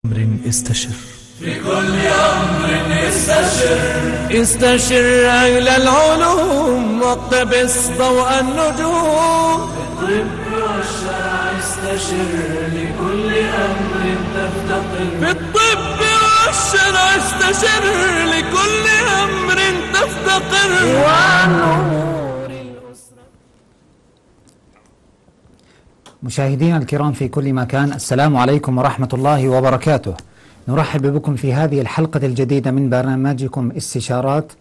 أمر استشر في كل أمر استشر أهل العلوم واقتبس ضوء النجوم. في الطب والشرع استشر لكل أمر تفتقر. في الطب والشرع استشر لكل أمر تفتقر. ونور الأسرة. مشاهدينا الكرام في كل مكان، السلام عليكم ورحمة الله وبركاته. نرحب بكم في هذه الحلقة الجديدة من برنامجكم استشارات،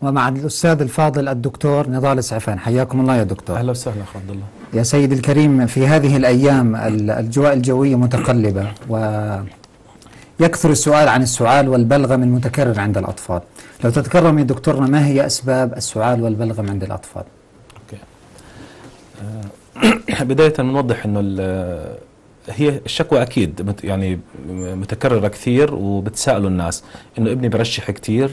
ومع الأستاذ الفاضل الدكتور نضال سعفان. حياكم الله يا دكتور. أهلا وسهلا أخ عبد الله. يا سيدي الكريم، في هذه الأيام الأجواء الجوية متقلبة، ويكثر السؤال عن السعال والبلغم المتكرر عند الأطفال. لو تتكرم يا دكتورنا، ما هي أسباب السعال والبلغم عند الأطفال؟ بداية نوضح أنه هي الشكوى أكيد يعني متكررة كثير، وبتسألوا الناس أنه ابني برشح كثير،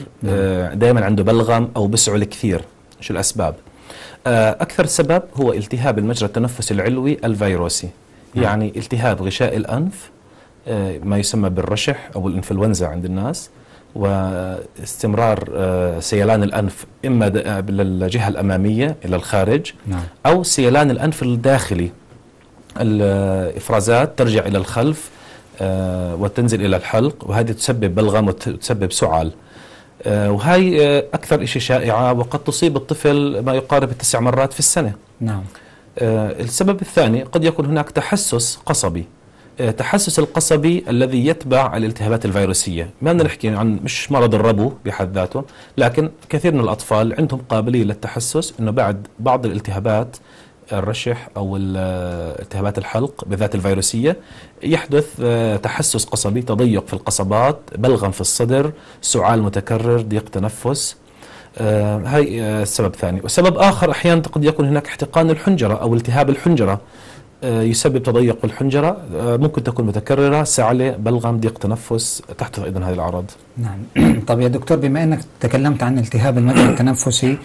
دائما عنده بلغم أو بسعل كثير. شو الأسباب؟ أكثر سبب هو التهاب المجرى التنفسي العلوي الفيروسي، يعني التهاب غشاء الأنف، ما يسمى بالرشح أو الإنفلونزا عند الناس، واستمرار سيلان الأنف إما للجهة الأمامية إلى الخارج، أو سيلان الأنف الداخلي، الإفرازات ترجع إلى الخلف وتنزل إلى الحلق، وهذه تسبب بلغم وتسبب سعال. وهي أكثر شيء شائعة، وقد تصيب الطفل ما يقارب 9 مرات في السنة. نعم. السبب الثاني قد يكون هناك تحسس قصبي. التحسس القصبي الذي يتبع الالتهابات الفيروسية، ما بدنا نحكي عن مش مرض الربو بحد ذاته، لكن كثير من الأطفال عندهم قابلية للتحسس إنه بعد بعض الالتهابات الرشح أو التهابات الحلق بالذات الفيروسية يحدث تحسس قصبي، تضيق في القصبات، بلغم في الصدر، سعال متكرر، ضيق تنفس. هاي السبب الثاني. والسبب آخر أحيانا قد يكون هناك احتقان الحنجرة أو التهاب الحنجرة، يسبب تضيق الحنجرة، ممكن تكون متكررة، سعلة، بلغم، ضيق تنفس، تحدث أيضا هذه الأعراض. نعم. طب يا دكتور، بما أنك تكلمت عن التهاب المجرى التنفسي،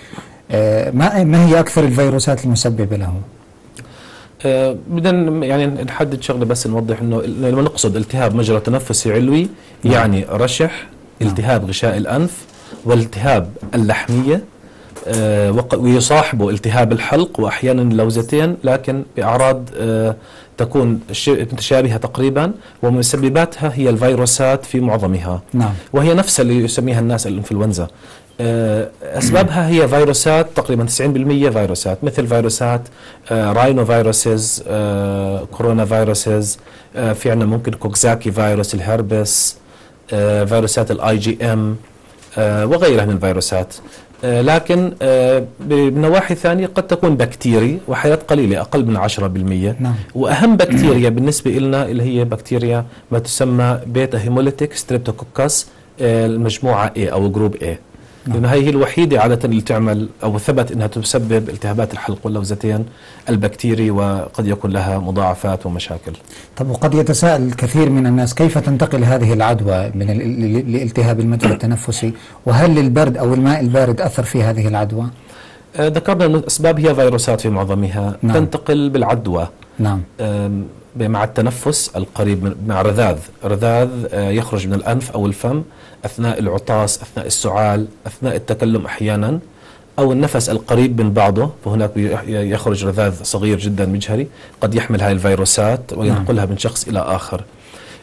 ما هي أكثر الفيروسات المسببة له؟ بدنا يعني نحدد شغله، بس نوضح انه لما نقصد التهاب مجرى تنفسي علوي يعني رشح، التهاب غشاء الأنف، والتهاب اللحمية، ويصاحبه التهاب الحلق، وأحيانا اللوزتين، لكن بأعراض تكون متشابهة تقريبا، ومسبباتها هي الفيروسات في معظمها. نعم. وهي نفسها اللي يسميها الناس الإنفلونزا. أسبابها هي فيروسات، تقريبا 90% فيروسات، مثل فيروسات راينو فيروسز، كورونا فيروسز، في عندنا ممكن كوكزاكي فيروس، الهربس، فيروسات الIgM، وغيرها من الفيروسات. لكن بنواحي ثانية قد تكون بكتيري، وحالات قليلة أقل من 10%. نعم. وأهم بكتيريا بالنسبة لنا اللي هي بكتيريا ما تسمى بيتا هيموليتيك ستريبتوكوكس، المجموعة A أو جروب A. لأن هي الوحيدة عادة اللي تعمل أو ثبت أنها تسبب التهابات الحلق واللوزتين البكتيري، وقد يكون لها مضاعفات ومشاكل. طب وقد يتساءل الكثير من الناس، كيف تنتقل هذه العدوى من الالتهاب المجرى التنفسي؟ وهل البرد أو الماء البارد أثر في هذه العدوى؟ ذكرنا أن الأسباب هي فيروسات في معظمها. نعم. تنتقل بالعدوى. نعم. مع التنفس القريب، مع رذاذ يخرج من الأنف أو الفم أثناء العطاس، أثناء السعال، أثناء التكلم أحيانا، أو النفس القريب من بعضه، فهناك يخرج رذاذ صغير جدا مجهري قد يحمل هاي الفيروسات وينقلها من شخص إلى آخر.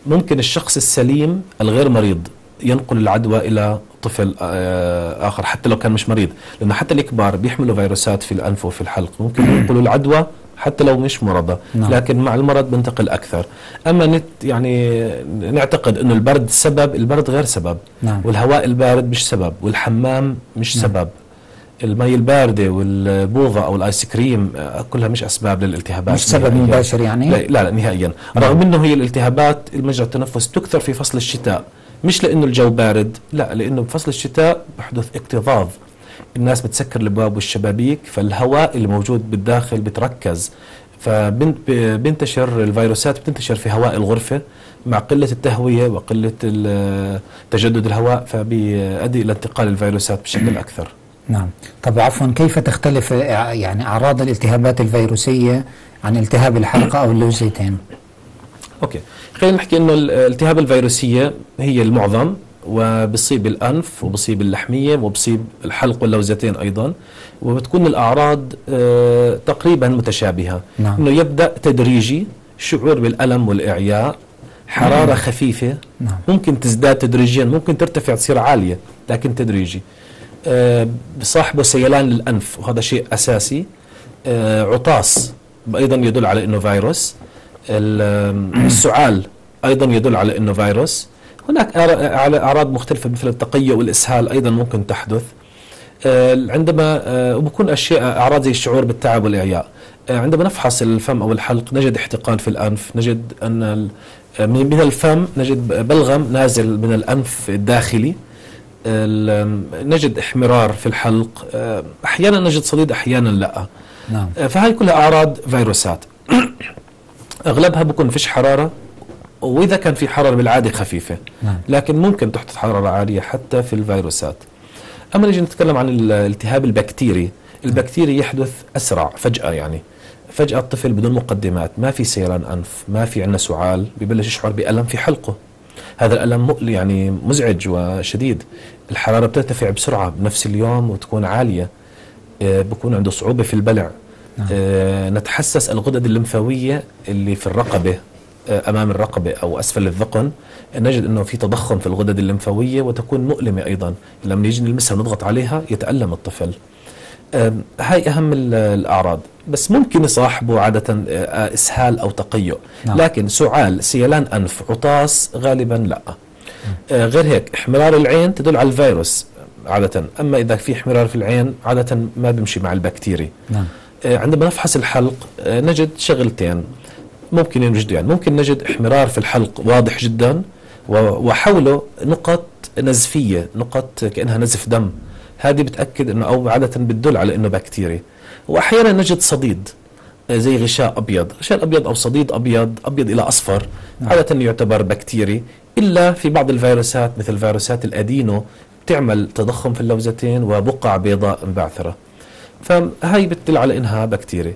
ممكن الشخص السليم الغير مريض ينقل العدوى إلى طفل آخر حتى لو كان مش مريض، لأنه حتى الكبار بيحملوا فيروسات في الأنف وفي الحلق، ممكن ينقلوا العدوى حتى لو مش مرضى. نعم. لكن مع المرض بنتقل أكثر. أما يعني نعتقد أنه البرد سبب، البرد غير سبب. نعم. والهواء البارد مش سبب، والحمام مش نعم. سبب، المي الباردة والبوظة أو الآيس كريم كلها مش أسباب للالتهابات، مش سبب مباشر يعني؟ لا نهائيا. رغم أنه هي الالتهابات المجرى التنفس تكثر في فصل الشتاء، مش لأنه الجو بارد، لا، لأنه بفصل الشتاء بحدث اكتظاظ، الناس بتسكر الابواب والشبابيك، فالهواء اللي موجود بالداخل بتركز، فبنتشر الفيروسات، بتنتشر في هواء الغرفة مع قلة التهوية وقلة تجدد الهواء، فبيؤدي إلى انتقال الفيروسات بشكل أكثر. نعم. طب عفوا، كيف تختلف يعني أعراض الالتهابات الفيروسية عن التهاب الحلقة أو اللوزتين؟ اوكي، خلينا نحكي انه الالتهاب الفيروسيه هي المعظم، وبصيب الانف وبصيب اللحميه وبصيب الحلق واللوزتين ايضا، وبتكون الاعراض تقريبا متشابهه. نعم. انه يبدا تدريجي، شعور بالالم والاعياء، حراره خفيفه، نعم. ممكن تزداد تدريجيا، ممكن ترتفع تصير عاليه لكن تدريجي. بصاحبه سيلان للانف وهذا شيء اساسي. عطاس ايضا يدل على انه فيروس. السعال ايضا يدل على انه فيروس. هناك اعراض مختلفه مثل التقيؤ والاسهال ايضا ممكن تحدث عندما وبكون اشياء اعراض زي الشعور بالتعب والاعياء. عندما نفحص الفم او الحلق نجد احتقان في الانف، نجد ان من الفم نجد بلغم نازل من الانف الداخلي، نجد احمرار في الحلق، احيانا نجد صديد احيانا لا. نعم. فهي كلها اعراض فيروسات. اغلبها بكون فيش حراره، واذا كان في حراره بالعاده خفيفه. نعم. لكن ممكن تحدث حراره عاليه حتى في الفيروسات. اما نجي نتكلم عن الالتهاب البكتيري، البكتيري يحدث اسرع فجاه، يعني فجاه الطفل بدون مقدمات، ما في سيلان انف، ما في عندنا سعال، ببلش يشعر بالم في حلقه. هذا الالم يعني مزعج وشديد. الحراره بترتفع بسرعه بنفس اليوم وتكون عاليه. بكون عنده صعوبه في البلع. نتحسس الغدد الليمفاويه اللي في الرقبه، امام الرقبه او اسفل الذقن، نجد انه في تضخم في الغدد الليمفاويه وتكون مؤلمه ايضا. لما نيجي نلمسها ونضغط عليها يتالم الطفل. هاي اهم الاعراض، بس ممكن يصاحبه عاده اسهال او تقيؤ. نعم. لكن سعال، سيلان انف، عطاس غالبا لا. غير هيك احمرار العين تدل على الفيروس عاده، اما اذا في احمرار في العين عاده ما بيمشي مع البكتيري. نعم. عندما نفحص الحلق نجد شغلتين ممكن نجد، يعني ممكن نجد احمرار في الحلق واضح جدا وحوله نقط نزفية، نقط كأنها نزف دم. هذه بتأكد انه او عادة بتدل على انه بكتيري. واحيانا نجد صديد زي غشاء ابيض، غشاء ابيض او صديد ابيض الى اصفر، عادة يعتبر بكتيري. الا في بعض الفيروسات مثل فيروسات الادينو بتعمل تضخم في اللوزتين وبقع بيضاء مبعثرة، فهي بتدل على انها بكتيريا.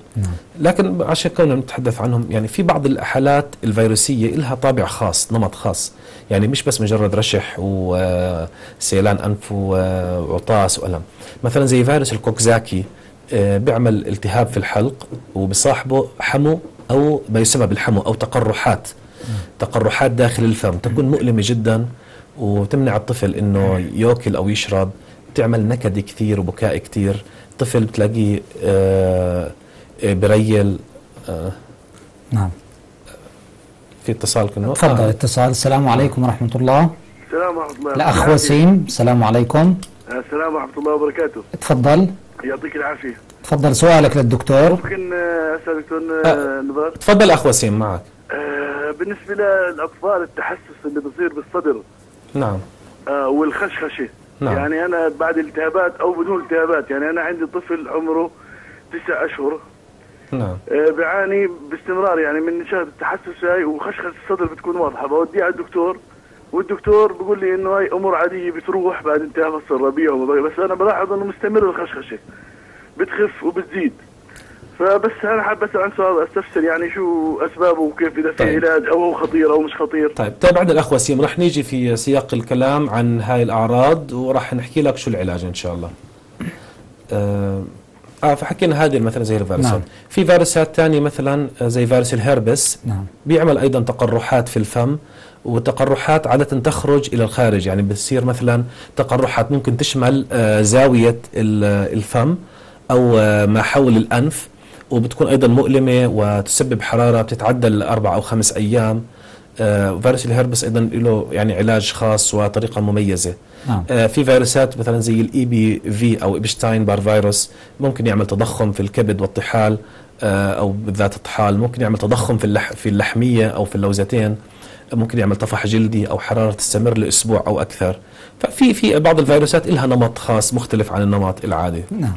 لكن عشان كنا نتحدث عنهم، يعني في بعض الحالات الفيروسيه لها طابع خاص، نمط خاص، يعني مش بس مجرد رشح وسيلان انف وعطاس والم. مثلا زي فيروس الكوكزاكي بيعمل التهاب في الحلق وبصاحبه حمو او ما يسمى بالحمو او تقرحات. تقرحات داخل الفم تكون مؤلمه جدا وتمنع الطفل انه ياكل او يشرب، تعمل نكد كثير وبكاء كثير. طفل بتلاقيه بريل. نعم. في اتصال كنا. تفضل اتصال. السلام عليكم ورحمة الله. السلام ورحمة الله. الأخ وسيم، السلام عليكم. السلام ورحمة الله وبركاته. تفضل. يعطيك العافية. تفضل سؤالك للدكتور. ممكن أسأل دكتور نضال؟ تفضل أخ وسيم معك. بالنسبة للأطفال التحسس اللي بصير بالصدر. نعم. والخشخشة. نعم. يعني أنا بعد التهابات أو بدون التهابات، يعني أنا عندي طفل عمره 9 أشهر. نعم. بعاني باستمرار يعني من شهد التحسس هاي، وخشخشة الصدر بتكون واضحة. بوديه على الدكتور والدكتور بيقول لي إنه هاي أمور عادية بتروح بعد انتهاء فصل الربيع، بس أنا بلاحظ إنه مستمر الخشخشة، بتخف وبتزيد. فبس أنا حاب أسأل عن سؤال أستفسر يعني شو أسبابه وكيف إذا في علاج أو هو خطير أو مش خطير. طيب بعد الأخ وسيم رح نيجي في سياق الكلام عن هاي الأعراض ورح نحكي لك شو العلاج إن شاء الله. فحكينا هذه مثلا زي الفيروسات. نعم. في فيروسات ثانية مثلا زي فيروس الهربس. نعم. بيعمل أيضا تقرحات في الفم، وتقرحات عادة تخرج إلى الخارج، يعني بتصير مثلا تقرحات ممكن تشمل زاوية الفم أو ما حول الأنف، وبتكون أيضا مؤلمة وتسبب حرارة بتتعدى 4 أو 5 أيام. فيروس الهربس أيضا له يعني علاج خاص وطريقة مميزة. نعم. في فيروسات مثلا زي الإي بي في أو إبشتاين بار فيروس ممكن يعمل تضخم في الكبد والطحال، أو بالذات الطحال. ممكن يعمل تضخم في اللحمية أو في اللوزتين. ممكن يعمل طفح جلدي أو حرارة تستمر لأسبوع أو أكثر. ففي بعض الفيروسات لها نمط خاص مختلف عن النمط العادي. نعم.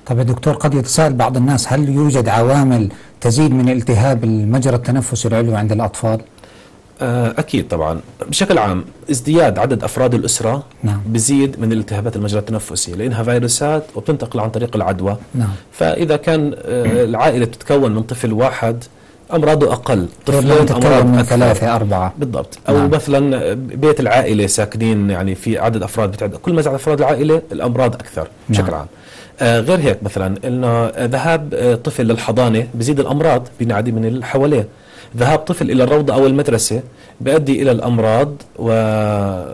طيب يا دكتور، قد يتساءل بعض الناس، هل يوجد عوامل تزيد من التهاب المجرى التنفسي العلوي عند الأطفال؟ أكيد طبعا. بشكل عام ازدياد عدد أفراد الأسرة نعم. بزيد من الالتهابات المجرى التنفسي، لأنها فيروسات وبتنتقل عن طريق العدوى. نعم. فإذا كان العائلة تتكون من طفل واحد أمراضه أقل، طفلين أمراض من 3 4 بالضبط. أو مثلا بيت العائلة ساكنين يعني في عدد أفراد بتعد، كل ما زاد أفراد العائلة الأمراض أكثر بشكل عام. غير هيك مثلا إنه ذهاب طفل للحضانة بزيد الأمراض بينعدي من اللي حواليه، ذهاب طفل إلى الروضة أو المدرسة بيؤدي إلى الأمراض وبيؤدي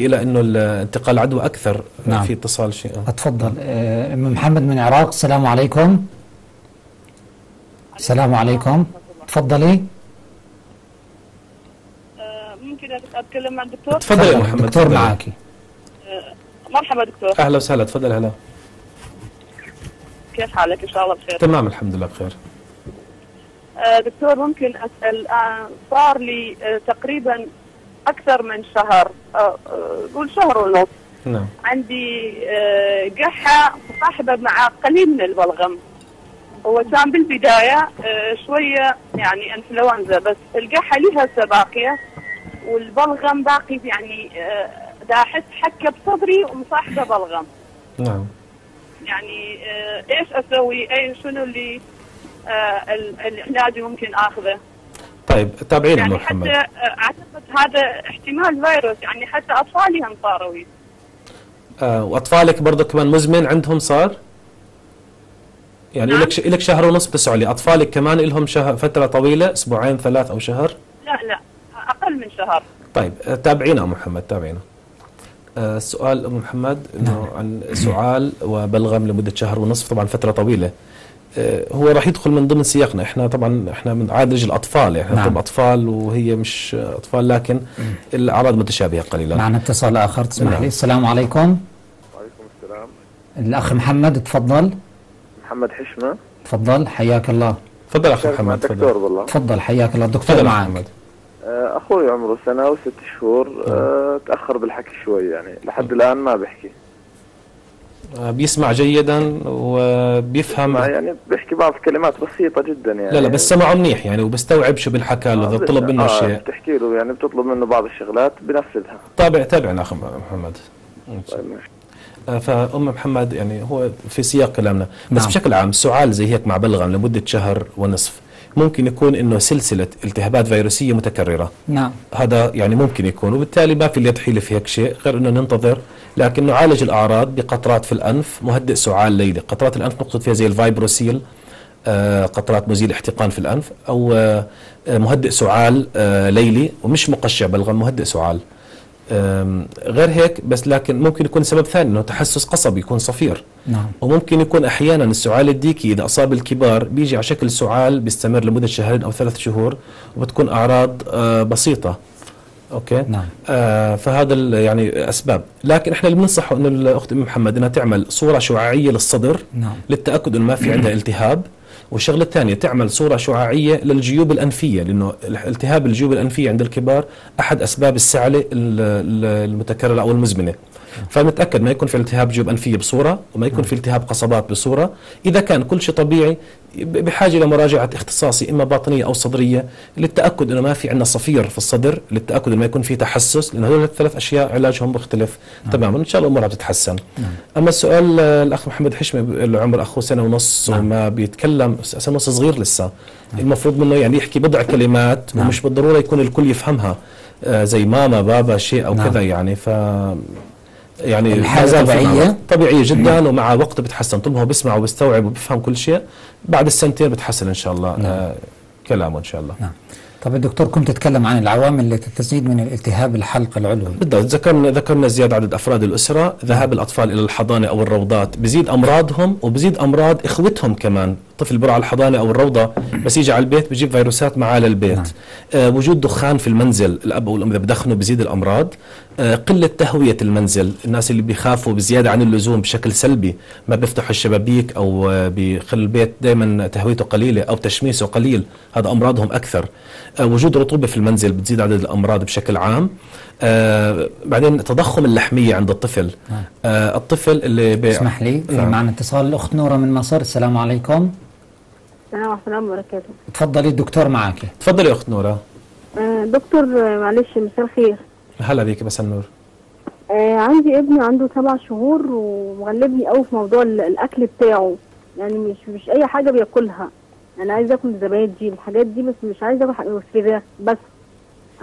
إلى إنه انتقال العدوى أكثر. في اتصال شيء. أتفضل أم محمد من العراق. السلام عليكم. السلام عليكم، تفضلي. ممكن أتكلم مع الدكتور؟ تفضلي يا محمد. دكتور معك. مرحبا دكتور. أهلا وسهلا، تفضل. هلا، كيف حالك؟ إن شاء الله بخير. تمام الحمد لله بخير. دكتور ممكن أسأل؟ صار لي تقريبا أكثر من شهر، قول شهر ونص. نعم. عندي قحة مصاحبة مع قليل من البلغم. هو كان بالبداية شوية يعني انفلونزا، بس القحة لها سباقية والبلغم باقي، يعني دا أحس حكة بصدري ومصاحبة بلغم. نعم. يعني ايش اسوي؟ شنو اللي العلاج ممكن اخذه؟ طيب تابعينا يعني محمد. حتى اعتقد هذا احتمال فيروس، يعني حتى اطفالي هم صاروا. واطفالك برضه كمان مزمن عندهم صار؟ يعني نعم. لك شهر ونص بتسعوا لي، اطفالك كمان لهم فتره طويله، اسبوعين 3 او شهر؟ لا اقل من شهر. طيب تابعينا ام محمد، تابعينا. السؤال ام محمد انه عن سعال وبلغم لمده شهر ونصف، طبعا فتره طويله. هو راح يدخل من ضمن سياقنا، احنا طبعا احنا بنعالج الاطفال، يعني احنا اطفال وهي مش اطفال، لكن الاعراض متشابهه قليلا. معنا اتصال اخر، تسمح لي. السلام عليكم. وعليكم السلام. الاخ محمد، تفضل. محمد حشمة. تفضل، حياك الله. تفضل اخ محمد. دكتور والله. تفضل، حياك الله. الدكتور معك. اخوي عمره 1 سنة و6 شهور، تاخر بالحكي شوي، يعني لحد الان ما بيحكي. بيسمع جيدا وبيفهم، يعني بيحكي بعض كلمات بسيطة جدا يعني. لا بس سمعه منيح يعني، وبستوعب شو بنحكى له، اذا طلب منه شيء بتحكي له، يعني بتطلب منه بعض الشغلات بنفذها. تابعنا اخ محمد. طيب ماشي. فأم محمد يعني هو في سياق كلامنا، بس بشكل عام سعال زي هيك مع بلغم لمدة شهر ونصف ممكن يكون انه سلسلة التهابات فيروسية متكررة. نعم. هذا يعني ممكن يكون، وبالتالي ما في اليد حيلة في هيك شيء غير انه ننتظر، لكن نعالج الاعراض بقطرات في الانف، مهدئ سعال ليلي. قطرات الانف نقصد فيها زي الفايبروسيل، قطرات مزيل احتقان في الانف، او مهدئ سعال ليلي، ومش مقشع بلغم، مهدئ سعال. غير هيك بس، لكن ممكن يكون سبب ثاني انه تحسس قصبي يكون صفير. نعم. وممكن يكون احيانا السعال الديكي اذا اصاب الكبار بيجي على شكل سعال بيستمر لمده 2 أو 3 شهور، وبتكون اعراض بسيطه. اوكي. نعم. فهذا يعني اسباب، لكن احنا اللي بننصحه انه الاخت ام محمد انها تعمل صوره شعاعيه للصدر. نعم. للتاكد انه ما في عندها التهاب. والشغله الثانيه تعمل صوره شعاعيه للجيوب الانفيه، لانه التهاب الجيوب الانفيه عند الكبار احد اسباب السعله المتكرره او المزمنه. فنتاكد ما يكون في التهاب جيوب انفيه بصوره، وما يكون في التهاب قصبات بصوره. اذا كان كل شيء طبيعي بحاجه لمراجعه اختصاصي اما باطنيه او صدريه، للتاكد انه ما في عندنا صفير في الصدر، للتاكد انه ما يكون في تحسس، لانه هذول ال3 اشياء علاجهم مختلف تماما، ان شاء الله امورها بتتحسن. اما السؤال الاخ محمد حشمه اللي عمر اخوه 1 ونص وما بيتكلم، 1 ونص صغير لسه، المفروض منه يعني يحكي بضع كلمات، ومش بالضروره يكون الكل يفهمها، زي ماما بابا شيء او كذا يعني. ف يعني الحالة طبيعية جدا، ومع وقت بتحسن. طول ما هو بيسمع وبيستوعب وبيفهم كل شيء، بعد السنتين بتحسن ان شاء الله. كلامه ان شاء الله. طب الدكتور كنت تتكلم عن العوامل التي تزيد من الالتهاب الحلق العلوي. بالضبط، ذكرنا زيادة عدد أفراد الأسرة، ذهاب الأطفال إلى الحضانة أو الروضات بزيد أمراضهم، وبزيد أمراض إخوتهم كمان. طفل بروح على الحضانة أو الروضة بس يجي على البيت بيجيب فيروسات معاه للبيت. وجود دخان في المنزل، الأب والأم إذا بدخنوا بزيد الأمراض. قلة تهوية المنزل، الناس اللي بيخافوا بزيادة عن اللزوم بشكل سلبي، ما بيفتحوا الشبابيك أو بيخلوا البيت دائما تهويته قليلة أو تشميسه قليل، هذا أمراضهم أكثر. وجود رطوبة في المنزل بتزيد عدد الأمراض بشكل عام. بعدين تضخم اللحمية عند الطفل. الطفل اللي اسمح لي، في معنا اتصال الأخت نورة من مصر. السلام عليكم. السلام ورحمة الله وبركاته. تفضلي الدكتور معك. تفضلي أخت نورة. دكتور معلش، مساء الخير. هلا بيك مساء النور. عندي ابني عنده 7 شهور ومغلبني قوي في موضوع الأكل بتاعه، يعني مش أي حاجة بياكلها. انا عايزه اكل زبادي الحاجات دي، بس مش عايزه اكل فراخ بس.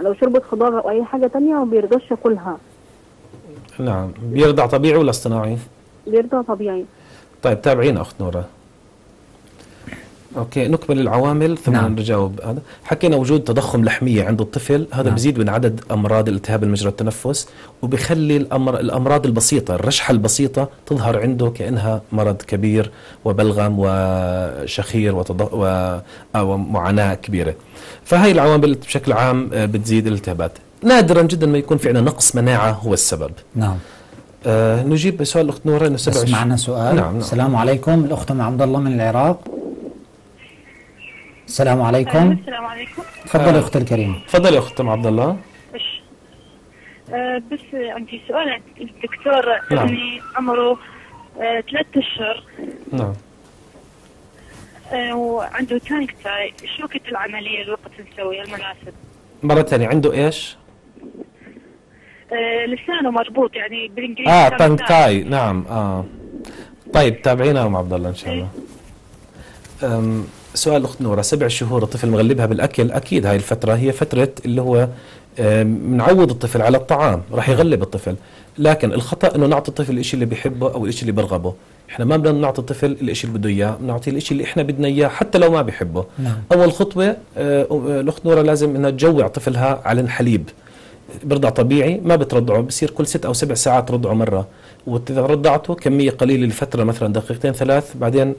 لو شربت خضار او اي حاجه تانية ما بيرضاش ياكلها. نعم. بيرضع طبيعي ولا اصطناعي؟ بيرضع طبيعي. طيب تابعينا أخت نورة. اوكي، نكمل العوامل ثم نجاوب. هذا حكينا وجود تضخم لحميه عند الطفل، هذا بيزيد من عدد امراض الالتهاب المجرى التنفس، وبيخلي الامراض البسيطه، الرشحه البسيطه تظهر عنده كانها مرض كبير وبلغم وشخير ومعاناه كبيره. فهي العوامل بشكل عام بتزيد الالتهابات. نادرا جدا ما يكون في عندنا نقص مناعه هو السبب. نعم. نجيب سؤال الاخت نوره. بس معنا سؤال. نعم. السلام عليكم، الاخت ام عبد الله من العراق. السلام عليكم. السلام عليكم. تفضلي اختي الكريمه. تفضلي اخت ام عبد الله. بس عندي سؤال الدكتور. نعم. ابني عمره 3 أشهر. نعم. وعنده تانك تاي، شو وقت العملية الوقت نسويها المناسب؟ مرة ثانية عنده ايش؟ لسانه مربوط يعني بالانجليزي. تانك تاي. نعم. طيب تابعينا ام عبد الله ان شاء الله. سؤال اخت نوره، 7 شهور الطفل مغلبها بالاكل، اكيد هاي الفتره هي فتره اللي هو بنعود الطفل على الطعام، راح يغلب الطفل، لكن الخطا انه نعطي الطفل الشيء اللي بيحبه او الشيء اللي برغبه. احنا ما بدنا نعطي الطفل الشيء اللي بده اياه، بنعطيه الشيء اللي احنا بدنا اياه حتى لو ما بيحبه. نعم. اول خطوه الاخت نوره لازم انها تجوع طفلها على الحليب. برضع طبيعي، ما بترضعه، بصير كل 6 أو 7 ساعات رضعه مرة، وإذا رضعته كمية قليلة لفترة مثلا 2 3 دقائق، بعدين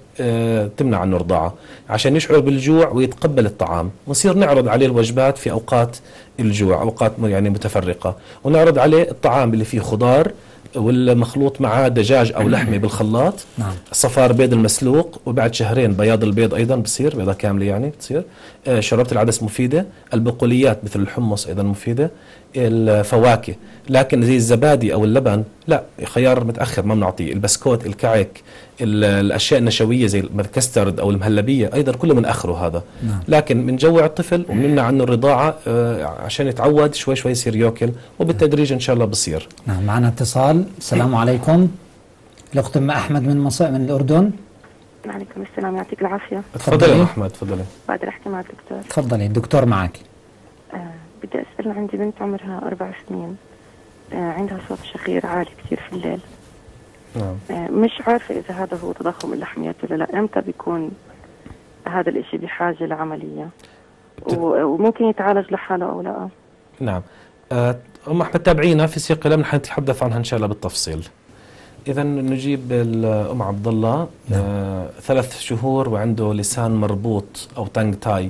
تمنع عنه رضاعة عشان يشعر بالجوع ويتقبل الطعام. ونصير نعرض عليه الوجبات في أوقات الجوع، أوقات يعني متفرقة، ونعرض عليه الطعام اللي فيه خضار والمخلوط معاه دجاج أو لحمة بالخلاط. نعم. صفار بيض المسلوق، وبعد شهرين بياض البيض أيضا بصير بيضة كاملة يعني بتصير. شوربة العدس مفيدة، البقوليات مثل الحمص أيضا مفيدة، الفواكه. لكن زي الزبادي أو اللبن لا، خيار متأخر ما بنعطيه. البسكوت، الكعك، الأشياء النشوية زي الكسترد أو المهلبية أيضا كله من آخره هذا. نعم. لكن بنجوع الطفل وبنمنع عنه الرضاعة عشان يتعود شوي شوي يصير يأكل، وبالتدريج إن شاء الله بصير. نعم. معنا اتصال. السلام عليكم، الأخت أم أحمد من من الأردن. وعليكم السلام، يعطيك العافية. تفضلي يا أحمد. تفضلي. بقدر أحكي مع الدكتور؟ تفضلي الدكتور معك. بدي أسأل، عندي بنت عمرها 4 سنين، عندها صوت شخير عالي كثير في الليل. نعم. مش عارفة إذا هذا هو تضخم اللحميات ولا لا. إمتى بيكون هذا الإشي بحاجة لعملية وممكن يتعالج لحاله أو لا؟ نعم. أم أحمد تابعينا في سياق كلامنا حنتحدث عنها إن شاء الله بالتفصيل. إذا نجيب الأم عبد الله. 3 شهور وعنده لسان مربوط أو تانج تاي.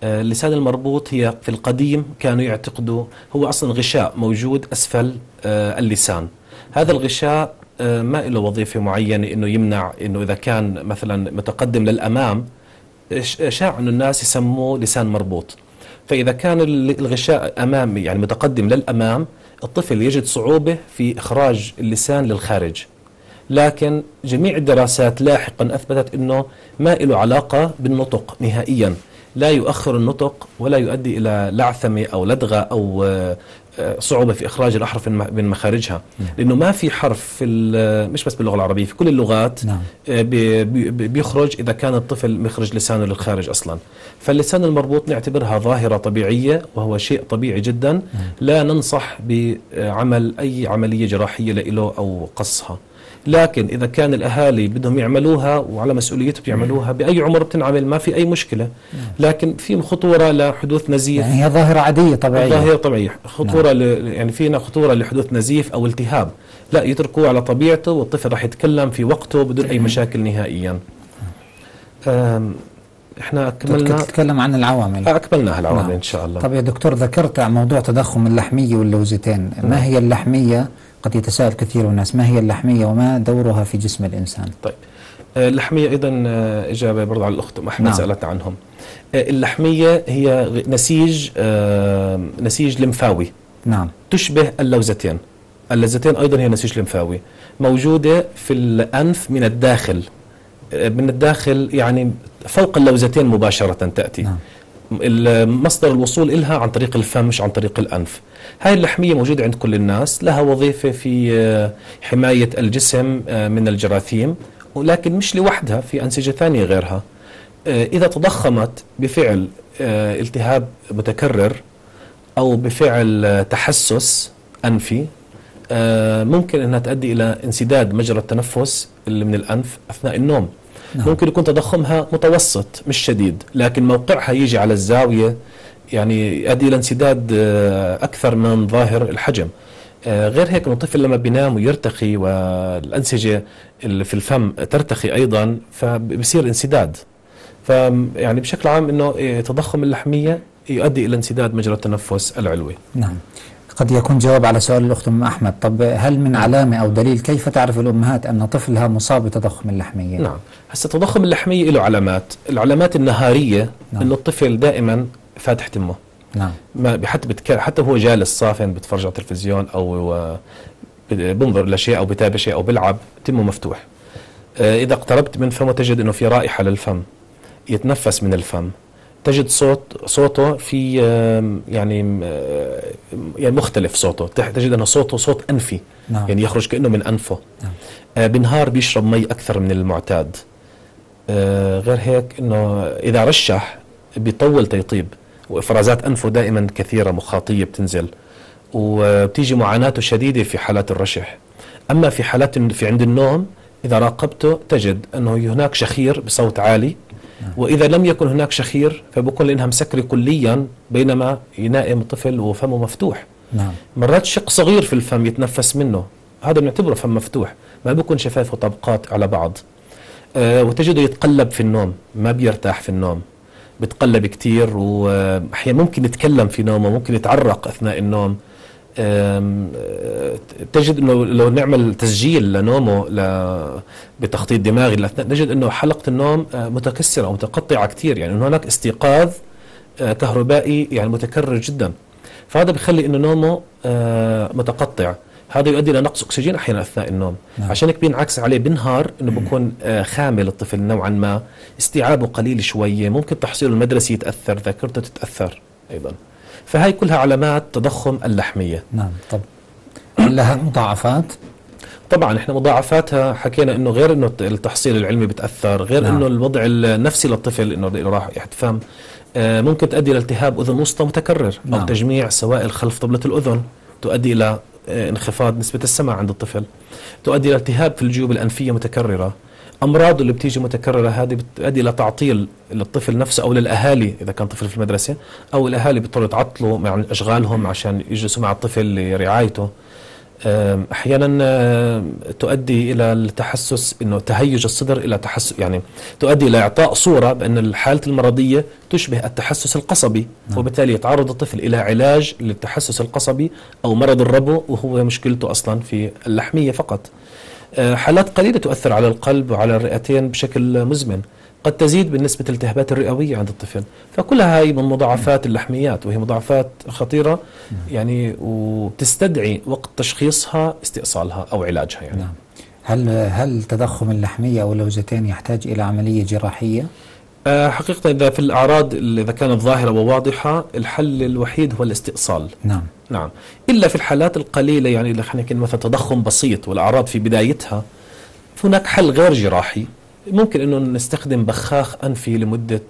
اللسان المربوط هي في القديم كانوا يعتقدوا هو أصلا غشاء موجود أسفل اللسان. هذا الغشاء ما له وظيفة معينة إنه يمنع، إنه إذا كان مثلا متقدم للأمام شاع إنه الناس يسموه لسان مربوط. فإذا كان الغشاء أمامي يعني متقدم للأمام، الطفل يجد صعوبة في إخراج اللسان للخارج. لكن جميع الدراسات لاحقا أثبتت أنه ما له علاقة بالنطق نهائيا، لا يؤخر النطق ولا يؤدي إلى لعثمة أو لدغة أو صعوبة في إخراج الأحرف من مخارجها. لأنه ما في حرف في مش بس باللغة العربية، في كل اللغات بيخرج إذا كان الطفل مخرج لسانه للخارج أصلا. فاللسان المربوط نعتبرها ظاهرة طبيعية وهو شيء طبيعي جدا، لا ننصح بعمل أي عملية جراحية له أو قصها. لكن إذا كان الأهالي بدهم يعملوها وعلى مسؤوليتهم يعملوها، بأي عمر بتنعمل ما في أي مشكلة. لكن في خطورة لحدوث نزيف، يعني هي ظاهرة عادية طبيعية. ظاهرة طبيعية. خطورة يعني فينا خطورة لحدوث نزيف أو التهاب، لا يتركوه على طبيعته والطفل راح يتكلم في وقته بدون أي مشاكل نهائيا. احنا أكملنا تتكلم عن العوامل. أكملنا العوامل إن شاء الله. طب يا دكتور، ذكرت عن موضوع تضخم اللحمية واللوزتين. ما هي اللحمية؟ قد يتساءل كثير من الناس، ما هي اللحمية وما دورها في جسم الإنسان؟ طيب اللحمية أيضا إجابة برضو على الأخت أحمد سألت عنهم. اللحمية هي نسيج لمفاوي. نعم. تشبه اللوزتين. اللوزتين أيضا هي نسيج لمفاوي موجودة في الأنف من الداخل يعني فوق اللوزتين مباشرة تأتي. نعم. مصدر الوصول إلها عن طريق الفم مش عن طريق الأنف. هاي اللحمية موجودة عند كل الناس، لها وظيفة في حماية الجسم من الجراثيم، ولكن مش لوحدها، في أنسجة ثانية غيرها. إذا تضخمت بفعل التهاب متكرر أو بفعل تحسس أنفي، ممكن أنها تؤدي إلى انسداد مجرى التنفس اللي من الأنف أثناء النوم. نعم. ممكن يكون تضخمها متوسط مش شديد، لكن موقعها يجي على الزاوية، يعني يؤدي إلى انسداد أكثر من ظاهر الحجم. غير هيك الطفل لما بينام ويرتخي والأنسجة اللي في الفم ترتخي أيضا فبصير انسداد. فيعني بشكل عام أنه تضخم اللحمية يؤدي إلى انسداد مجرى التنفس العلوي. نعم. قد يكون جواب على سؤال الأخت أم أحمد. طب هل من علامة أو دليل كيف تعرف الأمهات أن طفلها مصاب بتضخم اللحمية؟ نعم. هسه تضخم اللحمية له علامات. العلامات النهارية نعم. أنه الطفل دائما فاتح تمه. نعم. ما حتى هو جالس صافن بتفرج على التلفزيون أو بنظر لشيء أو بتابع شيء أو بلعب، تمه مفتوح. إذا اقتربت من فمه تجد أنه في رائحة للفم، يتنفس من الفم، تجد صوته في يعني مختلف صوته، تجد أنه صوته صوت أنفي. نعم. يعني يخرج كأنه من أنفه. نعم. بنهار بيشرب مي أكثر من المعتاد. غير هيك أنه إذا رشح بيطول تيطيب، وإفرازات أنفه دائما كثيرة مخاطية بتنزل، وبتيجي معاناته شديدة في حالات الرشح. أما في حالات في عند النوم إذا راقبته تجد أنه هناك شخير بصوت عالي، وإذا لم يكن هناك شخير فبكون لأنها مسكرة كليا بينما ينائم الطفل وفمه مفتوح. نعم. مرات شق صغير في الفم يتنفس منه، هذا بنعتبره فم مفتوح، ما بيكون شفايفه طبقات على بعض. وتجده يتقلب في النوم، ما بيرتاح في النوم، بتقلب كتير، وأحيانا ممكن يتكلم في نومه، ممكن يتعرق أثناء النوم. تجد أنه لو نعمل تسجيل لنومه بتخطيط دماغي نجد أنه حلقة النوم متكسرة ومتقطعة كتير، يعني أنه هناك استيقاظ كهربائي يعني متكرر جدا، فهذا بيخلي أنه نومه متقطع. هذا يؤدي إلى نقص أكسجين أحيانا أثناء النوم. نعم. عشان هيك بينعكس عليه بالنهار أنه بكون خامل الطفل نوعا ما، استيعابه قليل شوية، ممكن تحصيله المدرسي يتأثر، ذاكرته تتأثر أيضا. فهي كلها علامات تضخم اللحمية. نعم. طب هل لها مضاعفات؟ طبعا احنا مضاعفاتها حكينا انه غير انه التحصيل العلمي بتأثر، غير نعم. انه الوضع النفسي للطفل انه راح يتفهم، ممكن تؤدي الى التهاب اذن وسطى متكرر. نعم. او تجميع سوائل خلف طبلة الاذن تؤدي الى انخفاض نسبة السمع عند الطفل، تؤدي الى التهاب في الجيوب الانفية متكررة. امراض اللي بتيجي متكررة هذه بتؤدي الى تعطيل للطفل نفسه او للاهالي اذا كان طفل في المدرسة، او الاهالي بيضطروا يتعطلوا مع اشغالهم عشان يجلسوا مع الطفل لرعايته. احيانا تؤدي الى التحسس، انه تهيج الصدر الى تحسس، يعني تؤدي الى اعطاء صورة بان الحالة المرضية تشبه التحسس القصبي. وبالتالي يتعرض الطفل الى علاج للتحسس القصبي او مرض الربو، وهو مشكلته اصلا في اللحمية فقط. حالات قليلة تؤثر على القلب وعلى الرئتين بشكل مزمن، قد تزيد بالنسبة للالتهابات الرئوية عند الطفل. فكلها هاي من مضاعفات اللحميات، وهي مضاعفات خطيرة يعني، وتستدعي وقت تشخيصها استئصالها أو علاجها يعني. نعم. هل تضخم اللحمية أو اللوزتين يحتاج إلى عملية جراحية؟ حقيقة إذا في الأعراض إذا كانت ظاهرة وواضحة الحل الوحيد هو الاستئصال. نعم. نعم. إلا في الحالات القليلة، يعني إذا خلينا نحكي مثلا تضخم بسيط والأعراض في بدايتها، هناك حل غير جراحي. ممكن إنه نستخدم بخاخ أنفي لمدة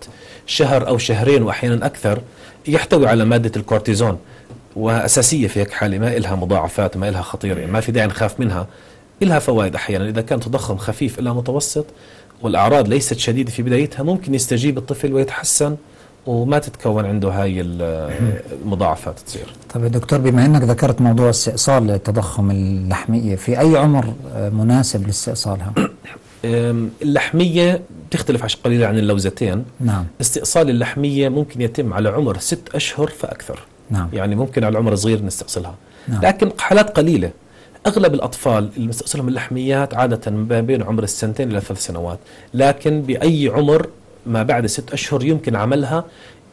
شهر أو شهرين وأحيانا أكثر، يحتوي على مادة الكورتيزون، وأساسية في هيك حالة، ما إلها مضاعفات، ما إلها خطيرة، يعني ما في داعي نخاف منها. إلها فوائد أحيانا إذا كان تضخم خفيف إلى متوسط والأعراض ليست شديدة في بدايتها، ممكن يستجيب الطفل ويتحسن وما تتكون عنده هاي المضاعفات تصير. طيب يا دكتور، بما أنك ذكرت موضوع استئصال التضخم اللحمية، في أي عمر مناسب لاستئصالها؟ اللحمية تختلف قليلا عن اللوزتين. نعم. استئصال اللحمية ممكن يتم على عمر 6 أشهر فأكثر. نعم. يعني ممكن على عمر صغير نستأصلها. نعم. لكن حالات قليلة. أغلب الأطفال اللي نستأصلهم اللحميات عادة ما بين عمر 2 إلى 3 سنوات، لكن بأي عمر ما بعد 6 أشهر يمكن عملها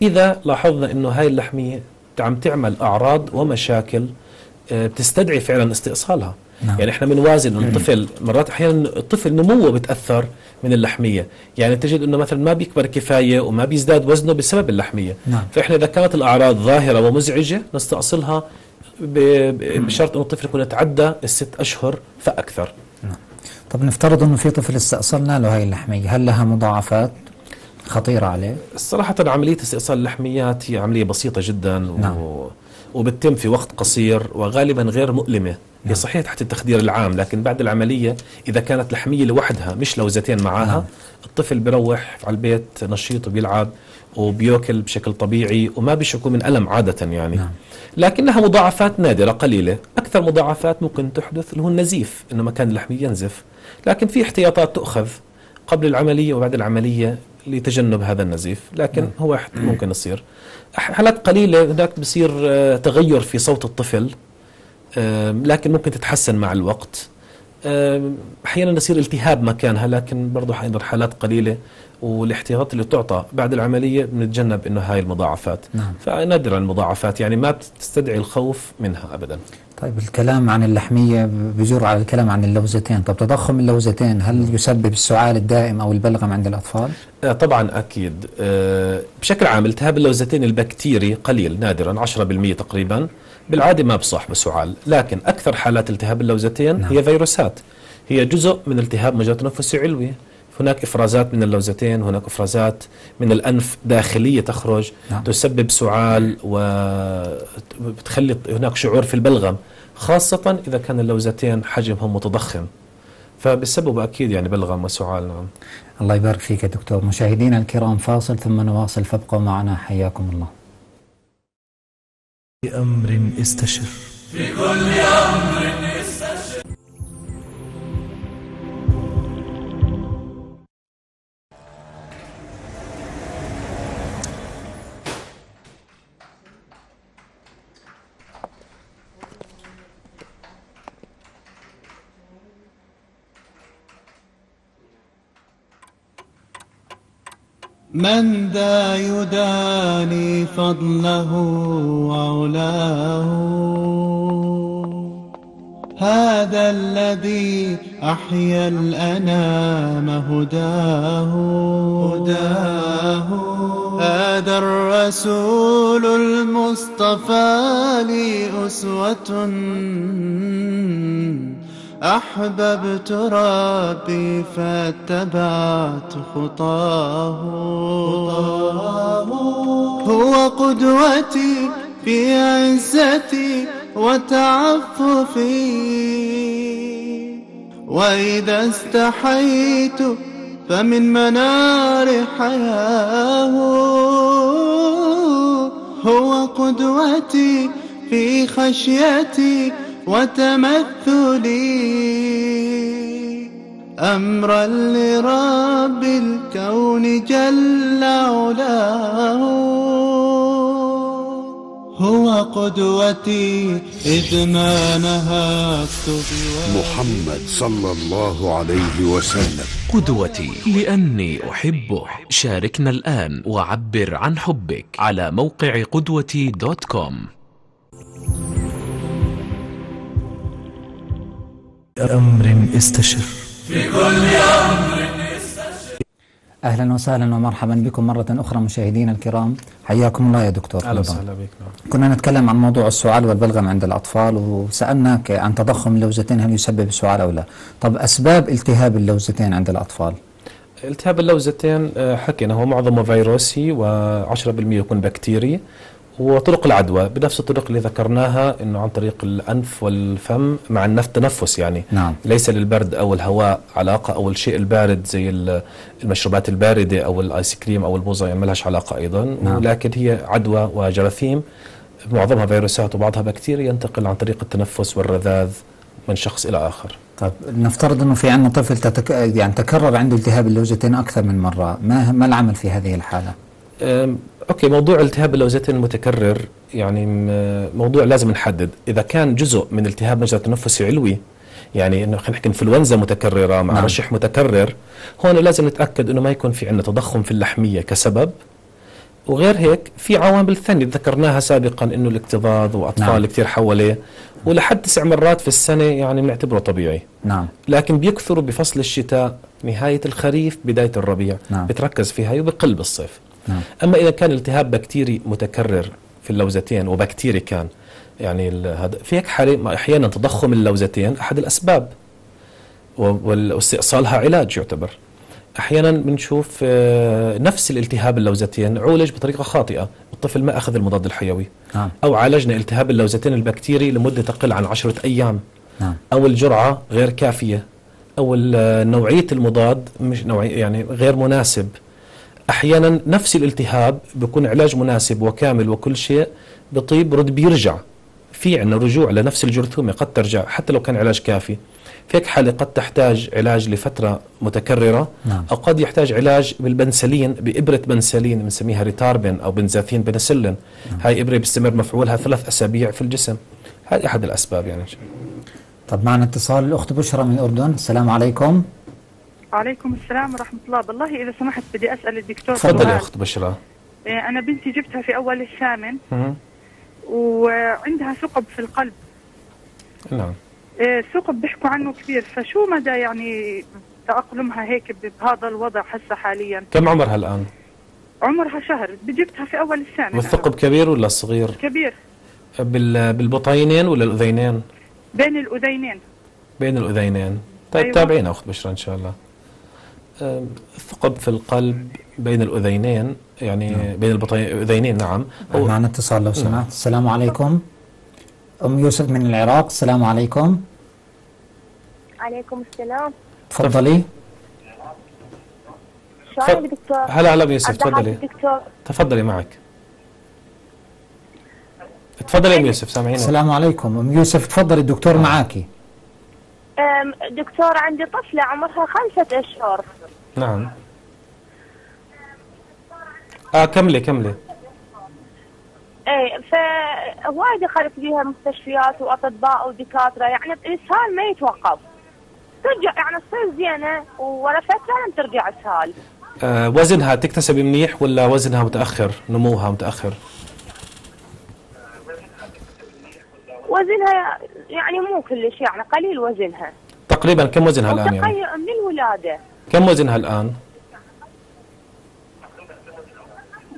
إذا لاحظنا أنه هاي اللحمية عم تعمل أعراض ومشاكل بتستدعي فعلا استئصالها. نعم. يعني احنا بنوازن الطفل، مرات احيانا الطفل نموه بتاثر من اللحميه، يعني تجد انه مثلا ما بيكبر كفايه وما بيزداد وزنه بسبب اللحميه. نعم. فاحنا اذا كانت الاعراض ظاهره ومزعجه نستأصلها بشرط انه الطفل يكون يتعدى 6 أشهر فاكثر. نعم. طب نفترض انه في طفل استأصلنا له هاي اللحميه، هل لها مضاعفات؟ خطيرة عليه؟ صراحة عملية استئصال اللحميات هي عملية بسيطة جدا نعم. وبتتم في وقت قصير وغالبا غير مؤلمة. هي صحيح تحت التخدير العام، لكن بعد العملية إذا كانت لحمية لوحدها مش لوزتين معها، نعم. الطفل بيروح على البيت نشيط وبيلعب وبيأكل بشكل طبيعي وما بيشكو من ألم عادة يعني. نعم. لكنها مضاعفات نادرة قليلة. أكثر مضاعفات ممكن تحدث اللي هو النزيف، إنه مكان اللحمية ينزف، لكن في احتياطات تؤخذ قبل العملية وبعد العملية لتجنب هذا النزيف، لكن هو ممكن يصير. حالات قليلة هناك بصير تغير في صوت الطفل، لكن ممكن تتحسن مع الوقت. أحيانا يصير التهاب مكانها، لكن برضو حالات قليلة، والاحتياطات اللي تعطى بعد العملية بنتجنب إنه هاي المضاعفات. نعم. فنادرا المضاعفات يعني ما بتستدعي الخوف منها أبدا. طيب الكلام عن اللحمية بجر على الكلام عن اللوزتين. طب تضخم اللوزتين هل يسبب السعال الدائم أو البلغم عند الأطفال؟ طبعا أكيد. بشكل عام التهاب اللوزتين البكتيري قليل، نادرا 10% تقريبا، بالعادة ما بصاحبه سعال. لكن أكثر حالات التهاب اللوزتين نعم. هي فيروسات، هي جزء من التهاب مجرى تنفسي علوي. هناك إفرازات من اللوزتين، هناك إفرازات من الأنف داخلية تخرج. نعم. تسبب سعال وبتخلي هناك شعور في البلغم، خاصة إذا كان اللوزتين حجمهم متضخم، فبسبب أكيد يعني بلغم وسعال. نعم. الله يبارك فيك يا دكتور. مشاهدينا الكرام فاصل ثم نواصل، فابقوا معنا حياكم الله. بأمر استشر. في كل أمر استشر. من ذا يداني فضله وعلاه؟ هذا الذي أحيا الأنام هداه. هذا الرسول المصطفى لي أسوة، أحببت ربي فاتبعت خطاه. هو قدوتي في عزتي وتعففي، وإذا استحيت فمن منار حياه. هو قدوتي في خشيتي وتمثلي، أمرا لرب الكون جل علاه. هو قدوتي إذ ما نهكت محمد صلى الله عليه وسلم قدوتي لأني أحبه. شاركنا الآن وعبر عن حبك على موقع قدوتي.com. أمر استشر. في كل أمر استشر. أهلا وسهلا ومرحبا بكم مرة أخرى مشاهدينا الكرام، حياكم الله يا دكتور. أهلا وسهلا بك. كنا نتكلم عن موضوع السعال والبلغم عند الأطفال، وسألناك عن تضخم اللوزتين هل يسبب السعال أو لا. طب أسباب التهاب اللوزتين عند الأطفال؟ التهاب اللوزتين حكينا هو معظمه فيروسي و10% يكون بكتيري، وطرق العدوى بنفس الطرق اللي ذكرناها، انه عن طريق الانف والفم مع التنفس يعني. نعم. ليس للبرد او الهواء علاقه، او الشيء البارد زي المشروبات البارده او الايس كريم او البوظه يعني ما لهاش علاقه ايضا. نعم. لكن هي عدوى وجراثيم، معظمها فيروسات وبعضها بكتيريا، ينتقل عن طريق التنفس والرذاذ من شخص الى اخر. طيب نفترض انه في عندنا طفل يعني تكرر عنده التهاب اللوزتين اكثر من مره، ما العمل في هذه الحاله؟ اوكي، موضوع التهاب اللوزتين المتكرر يعني موضوع لازم نحدد. اذا كان جزء من التهاب مجرى تنفسي علوي، يعني انه خلينا نحكي انفلونزا متكرره مع نعم. رشح متكرر، هون لازم نتاكد انه ما يكون في عندنا تضخم في اللحميه كسبب. وغير هيك في عوامل ثانيه ذكرناها سابقا، انه الاكتظاظ واطفال نعم. كثير حواليه، ولحد 9 مرات في السنه يعني بنعتبره طبيعي. نعم. لكن بيكثروا بفصل الشتاء، نهايه الخريف، بدايه الربيع. نعم. بتركز فيها وبقل بالصيف. نعم. أما إذا كان التهاب بكتيري متكرر في اللوزتين وبكتيري كان يعني هذا، في هيك حالة أحيانا تضخم اللوزتين أحد الأسباب، واستئصالها علاج يعتبر. أحيانا بنشوف نفس الالتهاب اللوزتين عولج بطريقة خاطئة، الطفل ما أخذ المضاد الحيوي، أو عالجنا التهاب اللوزتين البكتيري لمدة تقل عن 10 أيام، أو الجرعة غير كافية، أو نوعية المضاد مش يعني غير مناسب. أحيانا نفس الالتهاب بيكون علاج مناسب وكامل وكل شيء، بطيب رد بيرجع، في عندنا رجوع لنفس الجرثومة قد ترجع حتى لو كان علاج كافي. في هيك حالة قد تحتاج علاج لفترة متكررة، أو قد يحتاج علاج بالبنسلين، بإبرة بنسلين بنسميها ريتاربين أو بنزاثين بنسلين. هاي إبرة بيستمر مفعولها 3 أسابيع في الجسم. هذه أحد الأسباب يعني. طب معنا اتصال الأخت بشرى من الأردن. السلام عليكم. وعليكم السلام ورحمة الله. بالله إذا سمحت بدي أسأل الدكتور. تفضل يا أخت بشرى. أنا بنتي جبتها في أول الثامن وعندها ثقب في القلب. نعم. ثقب بيحكوا عنه كبير، فشو مدى يعني تأقلمها هيك بهذا الوضع هسه حاليا؟ كم عمرها الآن؟ عمرها شهر. جبتها في أول الثامن. والثقب كبير ولا صغير؟ كبير. بالبطينين ولا الأذينين؟ بين الأذينين. بين الأذينين. طيب أيوة. تابعينا أخت بشرى إن شاء الله. الثقب في القلب بين الأذينين يعني بين الأذينين. نعم. معنا اتصال لو سمحت. السلام عليكم. أم يوسف من العراق. السلام عليكم. عليكم السلام. تفضلي. شلونك دكتور؟ هلا يوسف، تفضلي. تفضلي معك. تفضلي ام يوسف، سامعينك. السلام عليكم ام يوسف، تفضلي الدكتور معاكي. دكتور عندي طفلة عمرها 5 أشهر. نعم. كملي. ايه فوايد دخلت بيها مستشفيات واطباء ودكاتره، يعني الاسهال ما يتوقف، ترجع يعني تصير زينه ورا فتره لم ترجع اسهال. وزنها تكتسب منيح ولا وزنها متاخر، نموها متاخر؟ وزنها يعني مو كلش، يعني قليل وزنها. تقريبا كم وزنها الان يعني؟ من الولاده. كم وزنها الان؟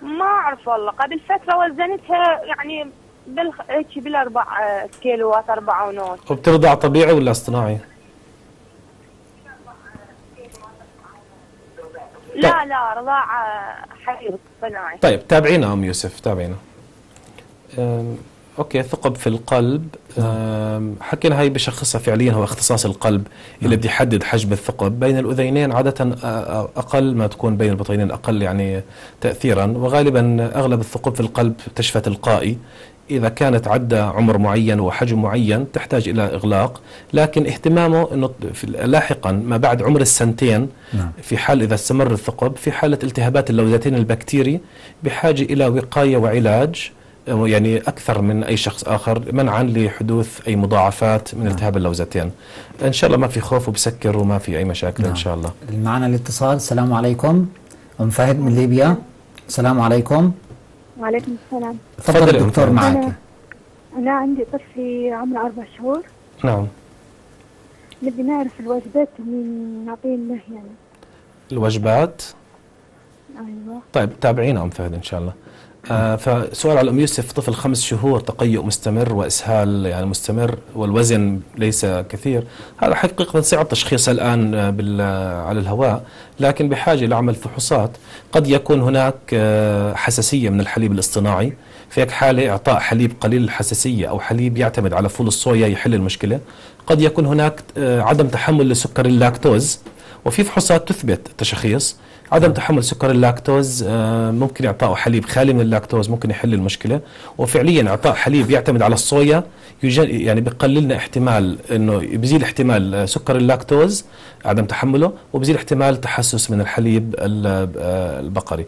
ما اعرف والله، قبل فتره وزنتها يعني بال4 كيلوات 4.5. وبترضع طبيعي ولا اصطناعي؟ لا رضاعه حليب صناعي. طيب تابعينا ام يوسف، تابعينا. اوكي، ثقب في القلب، حكينا هاي بشخصها فعليا هو اختصاص القلب اللي بده يحدد حجم الثقب. بين الاذينين عاده اقل ما تكون، بين البطينين اقل يعني تاثيرا، وغالبا اغلب الثقوب في القلب تشفى تلقائي. اذا كانت عدى عمر معين وحجم معين تحتاج الى اغلاق، لكن اهتمامه انه لاحقا ما بعد عمر السنتين في حال اذا استمر الثقب، في حاله التهابات اللوزتين البكتيري بحاجه الى وقايه وعلاج يعني أكثر من أي شخص آخر، منعا لحدوث أي مضاعفات من التهاب اللوزتين. إن شاء الله ما في خوف وبسكر وما في أي مشاكل. إن شاء الله. معنا الاتصال. السلام عليكم. أم فهد من ليبيا. السلام عليكم. وعليكم السلام. تفضل الدكتور معك. أنا عندي طفل عمره 4 شهور. نعم. نبي نعرف الوجبات اللي نعطيه له يعني. الوجبات؟ أيوة. طيب تابعينا أم فهد إن شاء الله. فسؤال على أم يوسف، طفل 5 شهور تقيؤ مستمر وإسهال يعني مستمر والوزن ليس كثير، هذا حقيقة صعب تشخيصه الآن على الهواء، لكن بحاجة لعمل فحوصات. قد يكون هناك حساسية من الحليب الاصطناعي، في هيك حالة إعطاء حليب قليل الحساسية أو حليب يعتمد على فول الصويا يحل المشكلة. قد يكون هناك عدم تحمل لسكر اللاكتوز، وفي فحوصات تثبت تشخيص عدم تحمل سكر اللاكتوز، ممكن إعطاء حليب خالي من اللاكتوز ممكن يحل المشكلة. وفعليا إعطاء حليب يعتمد على الصويا يعني بقلل لنا احتمال إنه بيزيد احتمال سكر اللاكتوز عدم تحمله، وبيزيد احتمال تحسس من الحليب البقري.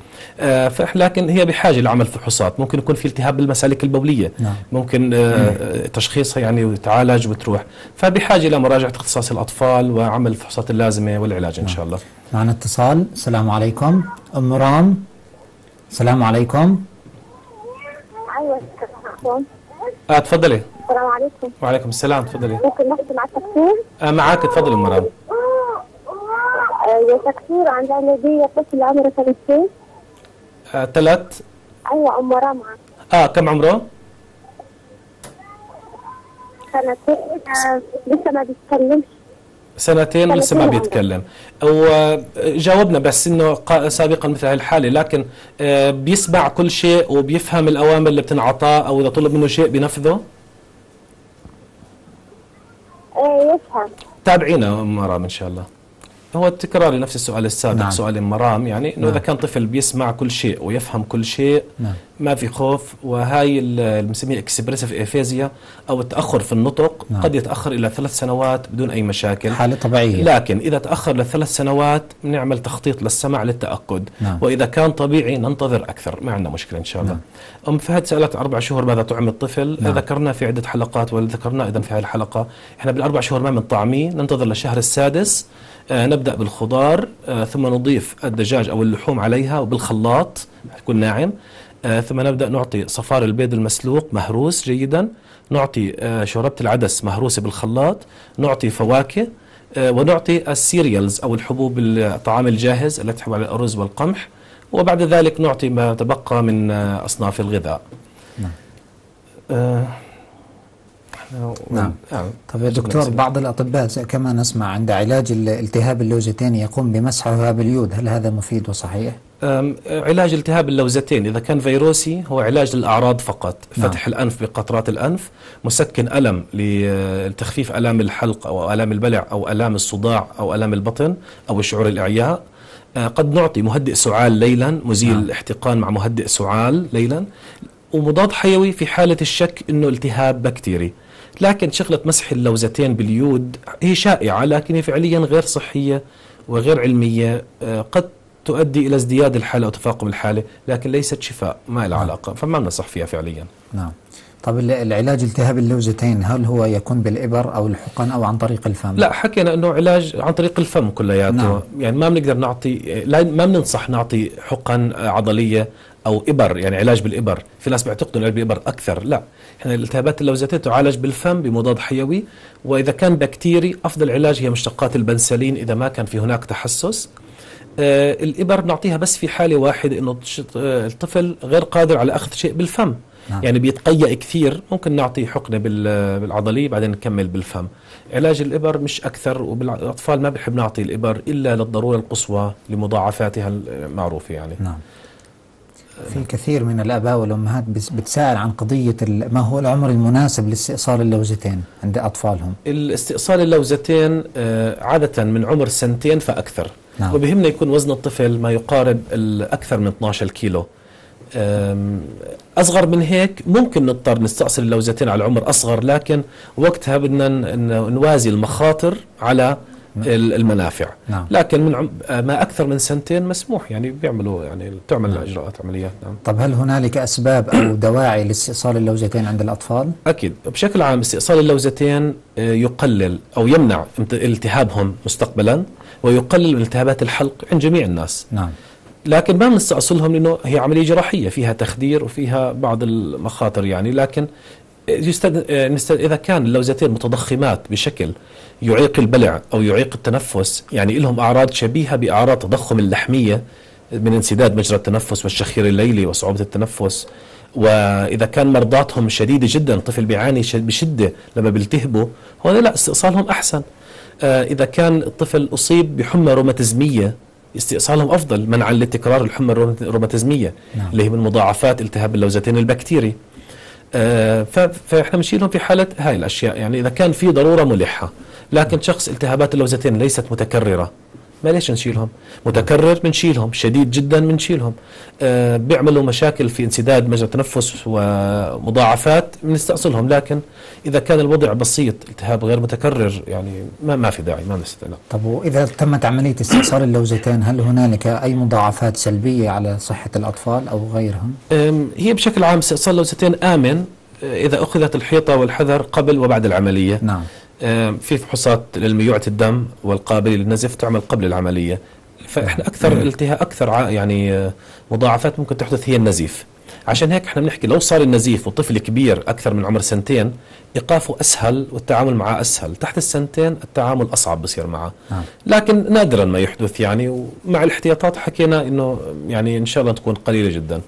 لكن هي بحاجة لعمل فحوصات، ممكن يكون في التهاب بالمسالك البولية، ممكن تشخيصها يعني وتعالج وتروح، فبحاجة إلى مراجعة اختصاص الأطفال وعمل الفحوصات اللازمة والعلاج إن شاء الله. معنا اتصال. السلام عليكم. أم رام. السلام عليكم. أيوة تفضلي. السلام عليكم. وعليكم السلام، تفضلي. ممكن نحكي مع الدكتور؟ معاك، تفضلي أم رام. يا دكتور عندنا لدي طفل عمره 3 سنين. 3. أيوة أم رام. كم عمره؟ 2 سنين. لسه ما بيتكلمش. سنتين لسه ما بيتكلم. وجاوبنا بس انه سابقا مثل هاي الحاله، لكن بيسمع كل شيء وبيفهم الاوامر اللي بتنعطاه، او اذا طلب منه شيء بينفذه. يفهم. تابعينا مرام ان شاء الله. هو تكرار لنفس السؤال السابق. نعم. سؤال مرام يعني انه نعم. اذا كان طفل بيسمع كل شيء ويفهم كل شيء نعم. ما في خوف، وهاي اللي بنسميها اكسبريسيف افيزيا او التاخر في النطق نعم. قد يتاخر الى 3 سنوات بدون اي مشاكل، حاله طبيعيه. لكن اذا تاخر ل3 سنوات بنعمل تخطيط للسمع للتاكد نعم. واذا كان طبيعي ننتظر اكثر، ما عندنا مشكله ان شاء الله. نعم. ام فهد سالت 4 شهور ماذا طعم الطفل؟ نعم. ذكرنا في عده حلقات وذكرنا ايضا في هذه الحلقه، احنا بال4 شهور ما بنطعميه، ننتظر للشهر السادس. نبدأ بالخضار، ثم نضيف الدجاج أو اللحوم عليها وبالخلاط يكون ناعم، ثم نبدأ نعطي صفار البيض المسلوق مهروس جيدا، نعطي شوربة العدس مهروسة بالخلاط، نعطي فواكه، ونعطي السيريالز أو الحبوب الطعام الجاهز التي تحتوي على الأرز والقمح، وبعد ذلك نعطي ما تبقى من أصناف الغذاء. نعم. طيب يا دكتور، بعض الأطباء كما نسمع عند علاج التهاب اللوزتين يقوم بمسحها باليود، هل هذا مفيد وصحيح؟ علاج التهاب اللوزتين إذا كان فيروسي هو علاج للأعراض فقط، فتح الأنف بقطرات الأنف، مسكن ألم لتخفيف ألام الحلق أو ألام البلع أو ألام الصداع أو ألام البطن أو شعور الإعياء. قد نعطي مهدئ سعال ليلا، مزيل احتقان مع مهدئ سعال ليلا، ومضاد حيوي في حالة الشك أنه التهاب بكتيري. لكن شغلة مسح اللوزتين باليود هي شائعة، لكن هي فعليا غير صحية وغير علمية، قد تؤدي إلى ازدياد الحالة أو تفاقم الحالة، لكن ليست شفاء، ما لها علاقة، فما بنصح فيها فعليا. نعم. طب العلاج التهاب اللوزتين هل هو يكون بالإبر أو الحقن أو عن طريق الفم؟ لا، حكينا أنه علاج عن طريق الفم كلياته. نعم. يعني ما بنقدر نعطي، ما بننصح نعطي حقن عضلية أو إبر، يعني علاج بالإبر. في ناس بيعتقدوا العلاج بالإبر أكثر، لا، احنا الالتهابات اللوزتين تعالج بالفم بمضاد حيوي، وإذا كان بكتيري أفضل علاج هي مشتقات البنسلين إذا ما كان في هناك تحسس. الإبر نعطيها بس في حالة واحدة، إنه الطفل غير قادر على أخذ شيء بالفم. نعم. يعني بيتقيأ كثير، ممكن نعطي حقنة بالعضلية بعدين نكمل بالفم. علاج الإبر مش أكثر، وبالأطفال ما بنحب نعطي الإبر إلا للضرورة القصوى لمضاعفاتها المعروفة يعني. نعم. في كثير من الآباء والأمهات بتسأل عن قضية ما هو العمر المناسب لاستئصال اللوزتين عند أطفالهم. الاستئصال اللوزتين عادة من عمر 2 فأكثر. نعم. وبهمنا يكون وزن الطفل ما يقارب أكثر من 12 كيلو. أصغر من هيك ممكن نضطر نستأصل اللوزتين على عمر أصغر، لكن وقتها بدنا نوازي المخاطر على المنافع. نعم. لكن من ما أكثر من 2 مسموح، يعني بيعملوا، يعني تعمل نعم. إجراءات عمليات. نعم. طب هل هنالك أسباب أو دواعي لاستئصال اللوزتين عند الأطفال؟ أكيد، بشكل عام استئصال اللوزتين يقلل أو يمنع التهابهم مستقبلا، ويقلل من التهابات الحلق عند جميع الناس. نعم. لكن ما بنستأصلهم لأنه هي عملية جراحية فيها تخدير وفيها بعض المخاطر يعني. لكن إذا كان اللوزتين متضخمات بشكل يعيق البلع أو يعيق التنفس، يعني لهم أعراض شبيهة بأعراض تضخم اللحمية من انسداد مجرى التنفس والشخير الليلي وصعوبة التنفس، وإذا كان مرضاتهم شديدة جدا، الطفل بيعاني بشدة لما بيلتهبوا، هون لا، استئصالهم أحسن. إذا كان الطفل أصيب بحمى روماتيزمية استئصالهم أفضل منعا لتكرار الحمى الروماتيزمية. نعم. اللي هي من مضاعفات التهاب اللوزتين البكتيري. فإحنا بنشيلهم في حالة هاي الأشياء، يعني إذا كان في ضرورة ملحة. لكن شخص التهابات اللوزتين ليست متكررة، ما ليش نشيلهم؟ متكرر بنشيلهم، شديد جدا بنشيلهم، بيعملوا مشاكل في انسداد مجرى التنفس ومضاعفات بنستأصلهم. لكن إذا كان الوضع بسيط، التهاب غير متكرر، يعني ما في داعي، ما نستطيع. طب وإذا تمت عملية استئصال اللوزتين هل هنالك أي مضاعفات سلبية على صحة الأطفال أو غيرهم؟ هي بشكل عام استئصال اللوزتين آمن إذا أخذت الحيطة والحذر قبل وبعد العملية. نعم. في فحوصات للميوعة الدم والقابلة للنزف تعمل قبل العملية. فإحنا أكثر يعني مضاعفات ممكن تحدث هي النزيف. عشان هيك إحنا بنحكي لو صار النزيف وطفل كبير أكثر من عمر 2 إيقافه أسهل والتعامل معه أسهل. تحت 2 التعامل أصعب بصير معه. لكن نادرا ما يحدث يعني، ومع الاحتياطات حكينا إنه يعني إن شاء الله تكون قليلة جدا.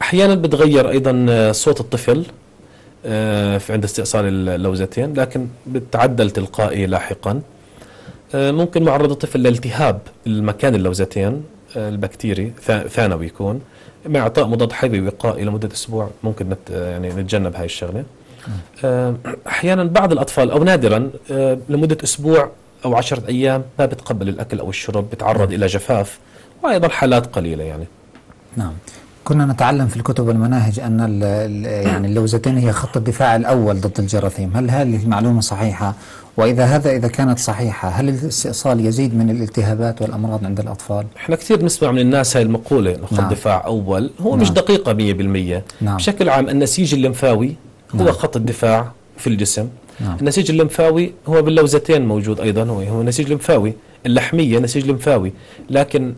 أحيانا بتغير أيضا صوت الطفل في عند استئصال اللوزتين، لكن بتعدل تلقائي لاحقا. ممكن معرض الطفل لالتهاب المكان اللوزتين البكتيري ثانوي يكون مع إعطاء مضاد حيوي وقائي لمدة أسبوع، ممكن يعني نتجنب هاي الشغلة. أحيانا بعض الأطفال أو نادرا لمدة أسبوع أو 10 أيام ما بتقبل الأكل أو الشرب، بتعرض إلى جفاف، وأيضا حالات قليلة يعني. نعم. كنا نتعلم في الكتب والمناهج أن يعني اللوزتين هي خط الدفاع الأول ضد الجراثيم، هل هذه المعلومة صحيحة؟ وإذا كانت صحيحة، هل الاستئصال يزيد من الالتهابات والأمراض عند الأطفال؟ احنا كثير نسمع من الناس هاي المقولة إنه خط دفاع أول، هو مش دقيقة 100%. بشكل عام النسيج الليمفاوي هو خط الدفاع في الجسم. النسيج الليمفاوي هو باللوزتين موجود أيضا، هو نسيج ليمفاوي. اللحمية نسيج ليمفاوي، لكن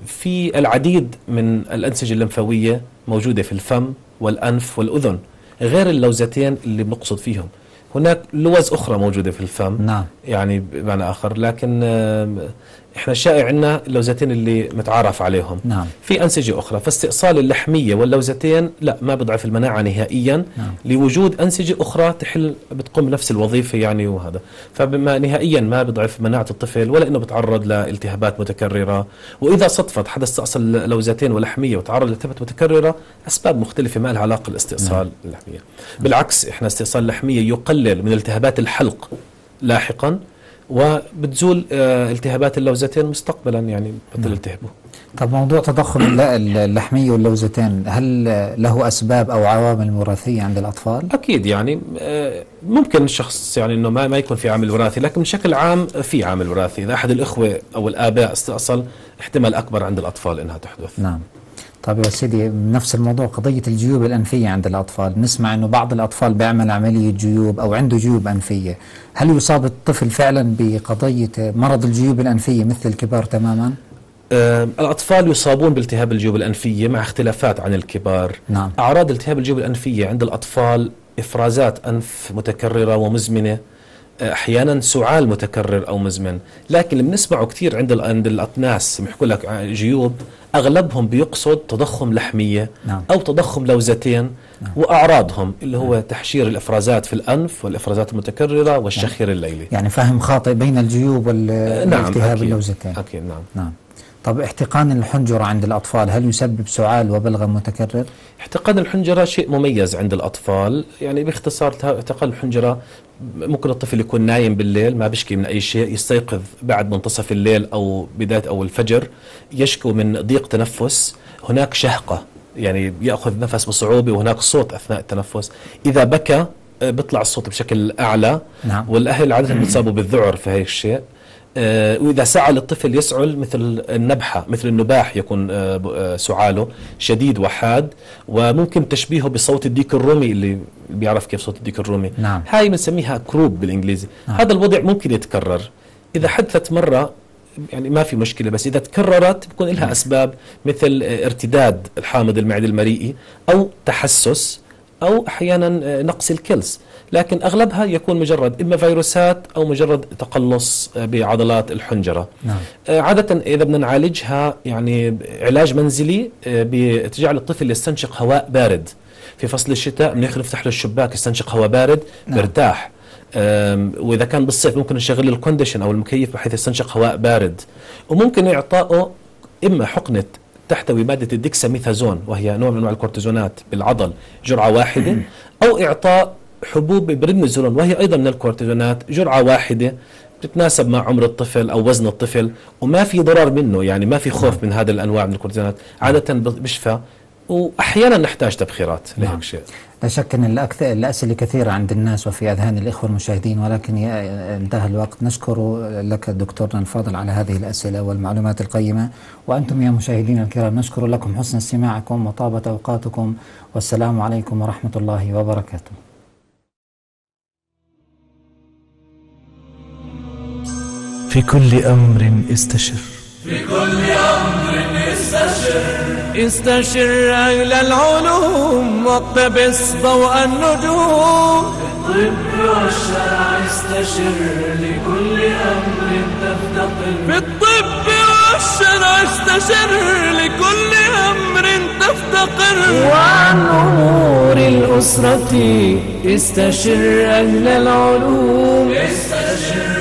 في العديد من الأنسجة الليمفاوية موجودة في الفم والأنف والأذن غير اللوزتين اللي بنقصد فيهم. هناك لوز أخرى موجودة في الفم يعني بمعنى آخر، لكن احنا شائع عندنا اللوزتين اللي متعارف عليهم. في أنسجة أخرى، فاستئصال اللحمية واللوزتين لا، ما بضعف المناعة نهائيا لوجود أنسجة أخرى بتقوم بنفس الوظيفة يعني، وهذا فبما نهائيا ما بضعف مناعة الطفل ولا إنه بتعرض لالتهابات متكررة. وإذا صدفت حدث استئصال لوزتين ولحمية وتعرض لالتهابات متكررة، أسباب مختلفة ما لها علاقة بالاستئصال اللحمية. بالعكس احنا استئصال اللحمية يقلل من التهابات الحلق لاحقا، وبتزول التهابات اللوزتين مستقبلا يعني بتلتهبوا. طب موضوع تضخم اللحمية واللوزتين هل له أسباب أو عوامل وراثية عند الأطفال؟ أكيد يعني ممكن الشخص يعني إنه ما يكون في عامل وراثي، لكن بشكل عام في عامل وراثي. إذا أحد الإخوة أو الآباء استأصل، احتمال أكبر عند الأطفال إنها تحدث. نعم. طيب يا سيدي، نفس الموضوع قضية الجيوب الأنفية عند الأطفال، نسمع أنه بعض الأطفال بيعمل عملية جيوب أو عنده جيوب أنفية، هل يصاب الطفل فعلا بقضية مرض الجيوب الأنفية مثل الكبار تماما؟ الأطفال يصابون بالتهاب الجيوب الأنفية مع اختلافات عن الكبار. نعم. أعراض التهاب الجيوب الأنفية عند الأطفال إفرازات أنف متكررة ومزمنة، أحيانا سعال متكرر أو مزمن. لكن اللي بنسمعه كثير عند الناس بيحكوا لك جيوب، أغلبهم بيقصد تضخم لحمية أو تضخم لوزتين، وأعراضهم اللي هو تحشير الإفرازات في الأنف والإفرازات المتكررة والشخير الليلي. يعني فهم خاطئ بين الجيوب والالتهاب اللوزتين. أكيد نعم. طب احتقان الحنجرة عند الأطفال هل يسبب سعال وبلغم متكرر؟ احتقان الحنجرة شيء مميز عند الأطفال، يعني باختصار احتقان الحنجرة ممكن الطفل يكون نايم بالليل ما بيشكي من أي شيء، يستيقظ بعد منتصف الليل أو بداية أو الفجر يشكو من ضيق تنفس، هناك شهقة يعني يأخذ نفس بصعوبة، وهناك صوت أثناء التنفس. إذا بكى بيطلع الصوت بشكل أعلى. نعم. والأهل عادة بيتصابوا بالذعر في هاي الشيء. وإذا سعل الطفل يسعل مثل النبحة، مثل النباح يكون سعاله شديد وحاد، وممكن تشبيهه بصوت الديك الرومي اللي بيعرف كيف صوت الديك الرومي. نعم. هاي بنسميها كروب بالإنجليزي. هذا الوضع ممكن يتكرر، إذا حدثت مرة يعني ما في مشكلة، بس إذا تكررت بيكون لها أسباب مثل ارتداد الحامض المعدي المريئي أو تحسس أو أحيانا نقص الكلس، لكن أغلبها يكون مجرد إما فيروسات أو مجرد تقلص بعضلات الحنجرة. نعم. عادة إذا بدنا نعالجها يعني علاج منزلي بتجعل الطفل يستنشق هواء بارد. في فصل الشتاء بنفتح له الشباك يستنشق هواء بارد. نعم. برتاح. وإذا كان بالصيف ممكن نشغل الكونديشن أو المكيف بحيث يستنشق هواء بارد. وممكن إعطائه إما حقنة تحتوي مادة الديكساميثازون وهي نوع من أنواع الكورتيزونات بالعضل جرعة واحدة، أو إعطاء حبوب بريدنيزولون وهي أيضا من الكورتيزونات جرعة واحدة تتناسب مع عمر الطفل أو وزن الطفل، وما في ضرر منه، يعني ما في خوف من هذا الأنواع من الكورتيزونات، عادة بشفى، وأحيانا نحتاج تبخيرات لهيك شيء. لا شك أن الأسئلة كثيرة عند الناس وفي أذهان الإخوة المشاهدين، ولكن انتهى الوقت. نشكر لك دكتورنا الفاضل على هذه الأسئلة والمعلومات القيمة، وأنتم يا مشاهدين الكرام نشكر لكم حسن استماعكم وطابة أوقاتكم، والسلام عليكم ورحمة الله وبركاته. في كل أمر استشر، في كل أمر استشر أهل العلوم واقتبس ضوء النجوم. في الطب والشرع استشر لكل أمر تفتقر. في الطب والشرع استشر لكل أمر تفتقر. وعن أمور الأسرة استشر أهل العلوم. استشر